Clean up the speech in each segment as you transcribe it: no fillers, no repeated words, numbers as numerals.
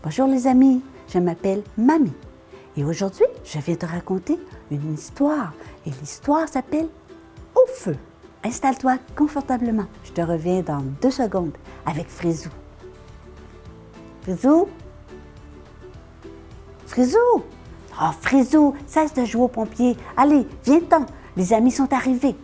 Bonjour les amis, je m'appelle Mamie et aujourd'hui je viens te raconter une histoire et l'histoire s'appelle Au feu. Installe-toi confortablement, je te reviens dans 2 secondes avec Frisou. Frisou? Frisou? Oh Frisou, cesse de jouer aux pompiers. Allez, viens-t'en, les amis sont arrivés.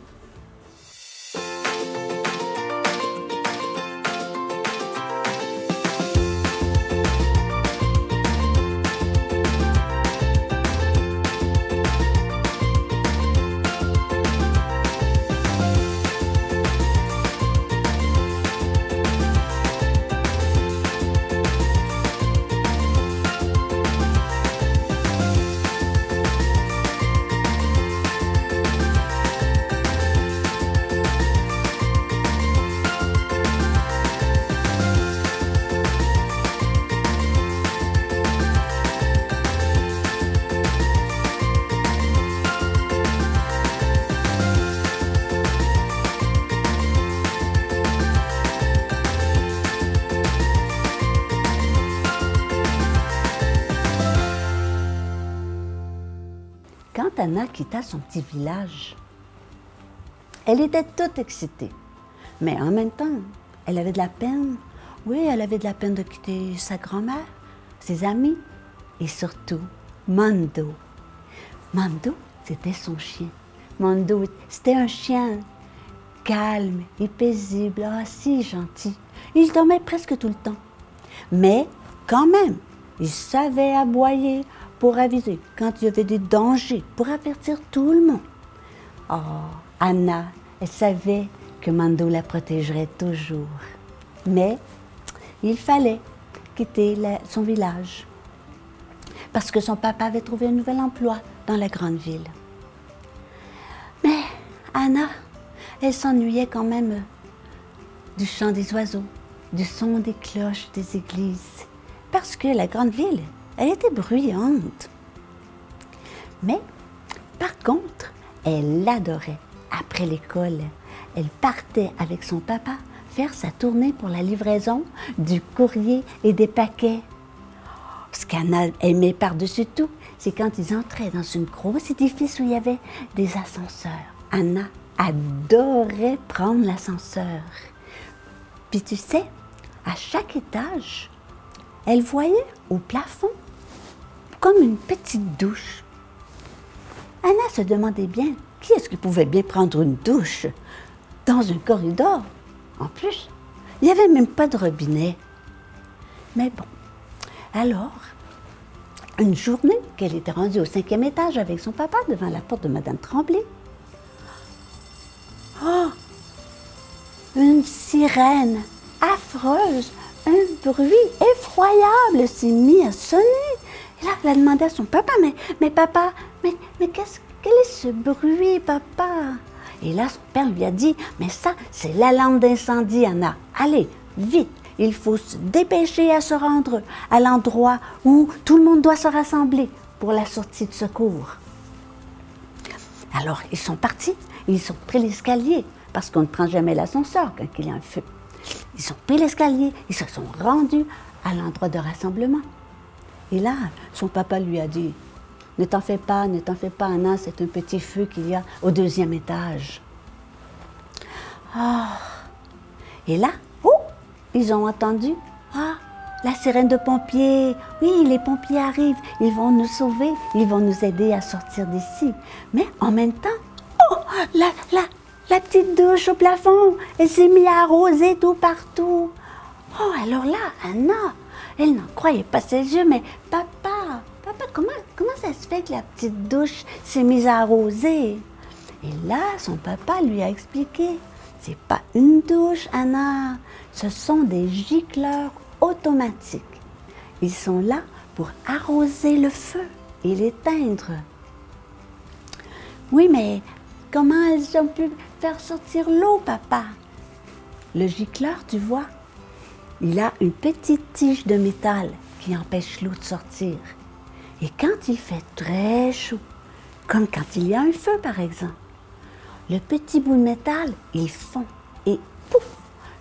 Quand Anna quitta son petit village, elle était toute excitée. Mais en même temps, elle avait de la peine. Oui, elle avait de la peine de quitter sa grand-mère, ses amis et surtout Mondo. Mondo, c'était son chien. Mondo, c'était un chien calme et paisible, si gentil. Il dormait presque tout le temps. Mais quand même, il savait aboyer pour aviser quand il y avait des dangers, pour avertir tout le monde. Oh, Anna, elle savait que Mondo la protégerait toujours. Mais il fallait quitter son village parce que son papa avait trouvé un nouvel emploi dans la grande ville. Mais Anna, elle s'ennuyait quand même du chant des oiseaux, du son des cloches des églises, parce que la grande ville, elle était bruyante. Mais, par contre, elle l'adorait. Après l'école, elle partait avec son papa faire sa tournée pour la livraison du courrier et des paquets. Ce qu'Anna aimait par-dessus tout, c'est quand ils entraient dans un gros édifice où il y avait des ascenseurs. Anna adorait prendre l'ascenseur. Puis tu sais, à chaque étage, elle voyait au plafond comme une petite douche. Anna se demandait bien qui est-ce qui pouvait bien prendre une douche dans un corridor. En plus, il n'y avait même pas de robinet. Mais bon, alors, une journée qu'elle était rendue au 5e étage avec son papa devant la porte de Madame Tremblay, oh, une sirène affreuse, un bruit effroyable s'est mis à sonner. Et là, elle a demandé à son papa, mais papa, mais quel est ce bruit, papa? Et là, son père lui a dit, mais ça, c'est l'alarme d'incendie, Anna. Allez, vite, il faut se dépêcher à se rendre à l'endroit où tout le monde doit se rassembler pour la sortie de secours. Alors, ils sont partis, ils ont pris l'escalier, parce qu'on ne prend jamais l'ascenseur quand il y a un feu. Ils ont pris l'escalier, ils se sont rendus à l'endroit de rassemblement. Et là, son papa lui a dit, ne t'en fais pas, Anna, c'est un petit feu qu'il y a au 2e étage. Oh. Et là, oh, ils ont entendu, la sirène de pompiers. Oui, les pompiers arrivent, ils vont nous sauver, ils vont nous aider à sortir d'ici. Mais en même temps, oh, la petite douche au plafond, elle s'est mise à arroser tout partout. Oh, alors là, Anna, elle n'en croyait pas ses yeux, mais papa, comment ça se fait que la petite douche s'est mise à arroser? Et là, son papa lui a expliqué, c'est pas une douche, Anna, ce sont des gicleurs automatiques. Ils sont là pour arroser le feu et l'éteindre. Oui, mais comment elles ont pu faire sortir l'eau, papa? Le gicleur, tu vois, il a une petite tige de métal qui empêche l'eau de sortir. Et quand il fait très chaud, comme quand il y a un feu par exemple, le petit bout de métal, il fond et pouf,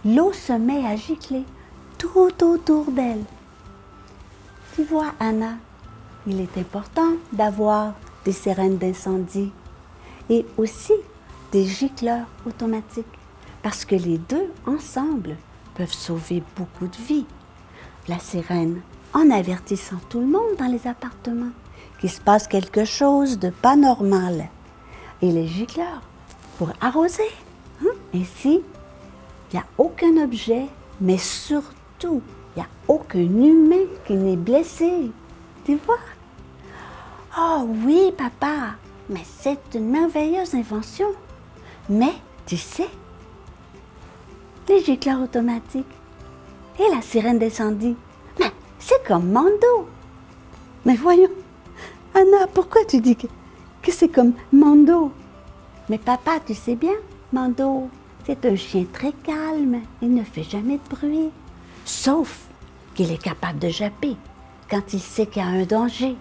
l'eau se met à gicler tout autour d'elle. Tu vois, Anna, il est important d'avoir des sirènes d'incendie et aussi des gicleurs automatiques parce que les deux ensemble peuvent sauver beaucoup de vies. La sirène en avertissant tout le monde dans les appartements qu'il se passe quelque chose de pas normal. Et les gicleurs pour arroser. Ainsi, il n'y a aucun objet, mais surtout, il n'y a aucun humain qui n'est blessé. Tu vois? Oh oui, papa, mais c'est une merveilleuse invention. Mais, tu sais, les gicleurs automatiques et la sirène d'incendie, mais c'est comme Mando. Mais voyons, Anna, pourquoi tu dis que c'est comme Mando? Mais papa, tu sais bien, Mando, c'est un chien très calme, il ne fait jamais de bruit. Sauf qu'il est capable de japper quand il sait qu'il y a un danger.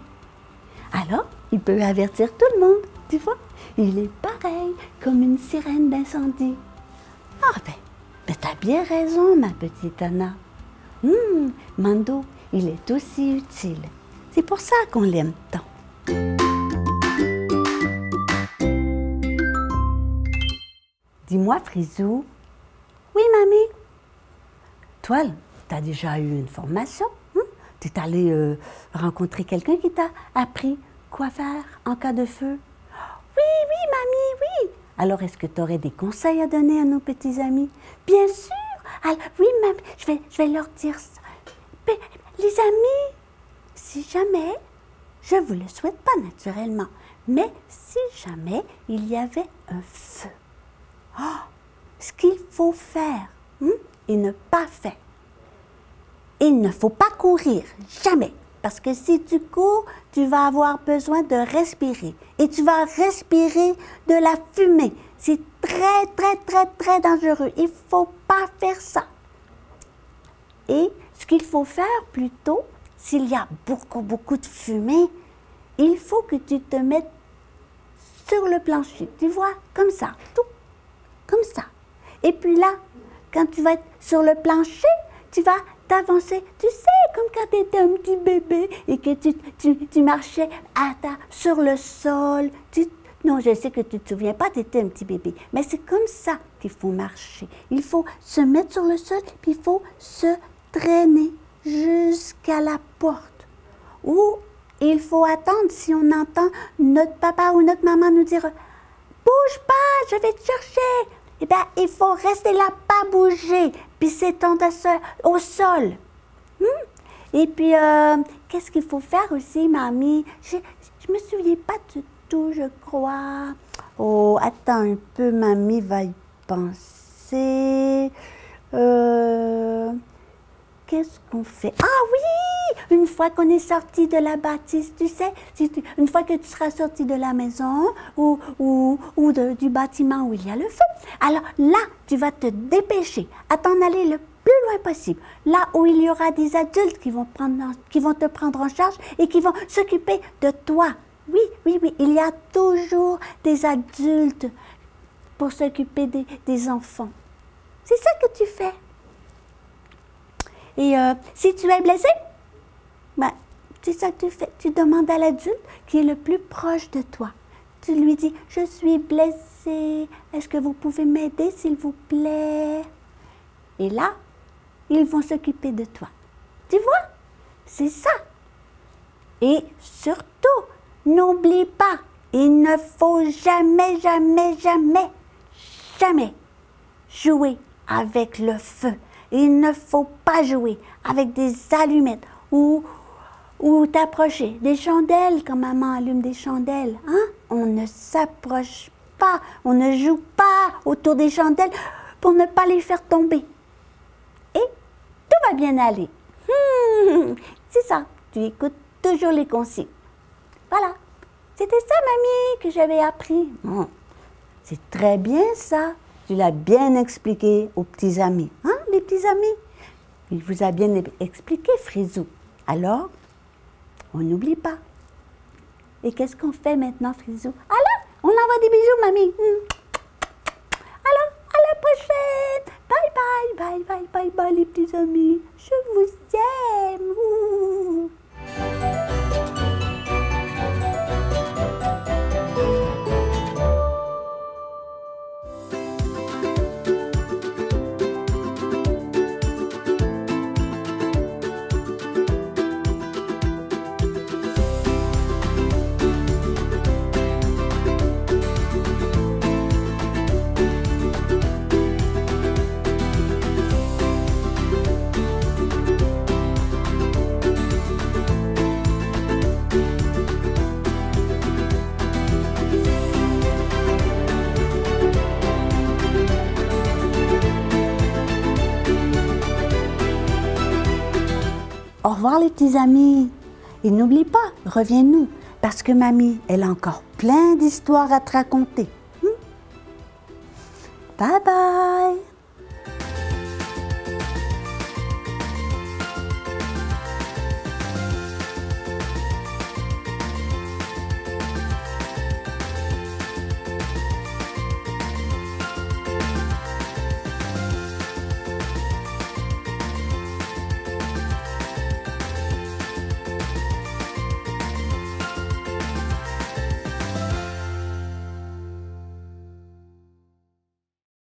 Alors, il peut avertir tout le monde, tu vois. Il est pareil comme une sirène d'incendie. Ah ben t'as bien raison, ma petite Anna. Mando, il est aussi utile. C'est pour ça qu'on l'aime tant. Dis-moi, Frisou. Oui, mamie. Toi, tu as déjà eu une formation. Tu es allé rencontrer quelqu'un qui t'a appris quoi faire en cas de feu. Oui, mamie, oui. Alors, est-ce que tu aurais des conseils à donner à nos petits amis? Bien sûr. Alors, oui, mamie, je vais leur dire ça. Mais, les amis, si jamais, je ne vous le souhaite pas naturellement, mais si jamais il y avait un feu, ce qu'il faut faire et ne pas faire. Il ne faut pas courir, jamais. Parce que si tu cours, tu vas avoir besoin de respirer. Et tu vas respirer de la fumée. C'est très, très, très, très dangereux. Il ne faut pas faire ça. Et ce qu'il faut faire plutôt, s'il y a beaucoup, beaucoup de fumée, il faut que tu te mettes sur le plancher. Tu vois, comme ça, tout, comme ça. Et puis là, quand tu vas être sur le plancher, tu vas t'avancer. Tu sais, comme quand tu étais un petit bébé et que tu marchais sur le sol. Non, je sais que tu ne te souviens pas, tu étais un petit bébé. Mais c'est comme ça qu'il faut marcher. Il faut se mettre sur le sol, puis il faut se traîner jusqu'à la porte. Ou il faut attendre si on entend notre papa ou notre maman nous dire « Bouge pas, je vais te chercher ». Eh bien, il faut rester là, pas bouger, puis s'étendre au sol. Et puis, qu'est-ce qu'il faut faire aussi, mamie? Je me souviens pas de tout, je crois. Oh, attends un peu, mamie va y penser. Qu'est-ce qu'on fait? Ah oui! Une fois qu'on est sorti de la bâtisse, tu sais, une fois que tu seras sorti de la maison ou du bâtiment où il y a le feu, alors là, tu vas te dépêcher à t'en aller le plus loin possible. Là où il y aura des adultes qui vont te prendre en charge et qui vont s'occuper de toi. Oui, il y a toujours des adultes pour s'occuper des enfants. C'est ça que tu fais. Et si tu es blessé, c'est ça que tu fais. Tu demandes à l'adulte qui est le plus proche de toi. Tu lui dis, je suis blessé, est-ce que vous pouvez m'aider s'il vous plaît? Et là, ils vont s'occuper de toi. Tu vois? C'est ça. Et surtout, n'oublie pas, il ne faut jamais, jamais, jamais, jamais jouer avec le feu. Il ne faut pas jouer avec des allumettes ou t'approcher des chandelles quand maman allume des chandelles. On ne s'approche pas, on ne joue pas autour des chandelles pour ne pas les faire tomber. Et tout va bien aller. C'est ça, tu écoutes toujours les consignes. Voilà, c'était ça, mamie, que j'avais appris. C'est très bien ça. Tu l'as bien expliqué aux petits amis. Les petits amis? Il vous a bien expliqué, Frisou. Alors, on n'oublie pas. Et qu'est-ce qu'on fait maintenant, Frisou? Alors, on envoie des bisous, mamie. Alors, à la prochaine. Bye, bye, bye, bye, bye, bye, les petits amis. Je vous aime. revoir les petits amis. Et n'oublie pas, reviens-nous, parce que mamie, elle a encore plein d'histoires à te raconter. Bye bye!